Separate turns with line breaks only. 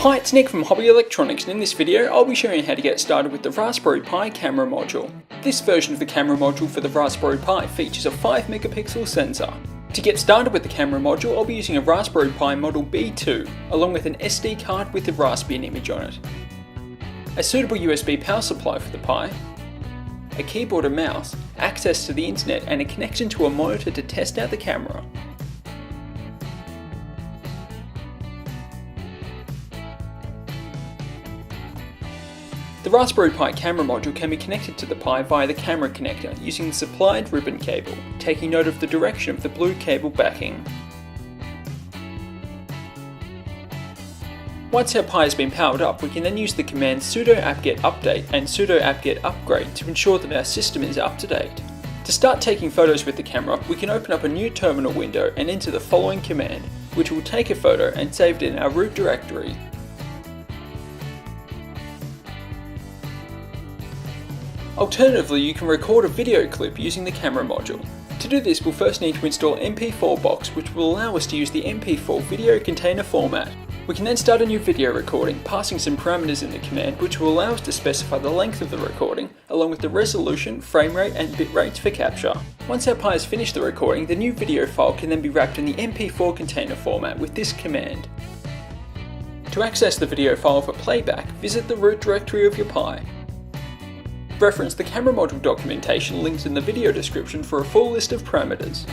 Hi, it's Nick from Hobby Electronics, and in this video I'll be showing you how to get started with the Raspberry Pi camera module. This version of the camera module for the Raspberry Pi features a 5 megapixel sensor. To get started with the camera module, I'll be using a Raspberry Pi Model B2, along with an SD card with the Raspbian image on it, a suitable USB power supply for the Pi, a keyboard and mouse, access to the internet, and a connection to a monitor to test out the camera. The Raspberry Pi camera module can be connected to the Pi via the camera connector using the supplied ribbon cable, taking note of the direction of the blue cable backing. Once our Pi has been powered up, we can then use the commands sudo apt-get update and sudo apt-get upgrade to ensure that our system is up to date. To start taking photos with the camera, we can open up a new terminal window and enter the following command, which will take a photo and save it in our root directory. Alternatively, you can record a video clip using the camera module. To do this, we'll first need to install MP4 Box, which will allow us to use the MP4 video container format. We can then start a new video recording, passing some parameters in the command, which will allow us to specify the length of the recording, along with the resolution, frame rate, and bit rates for capture. Once our Pi has finished the recording, the new video file can then be wrapped in the MP4 container format with this command. To access the video file for playback, visit the root directory of your Pi. Reference the camera module documentation linked in the video description for a full list of parameters.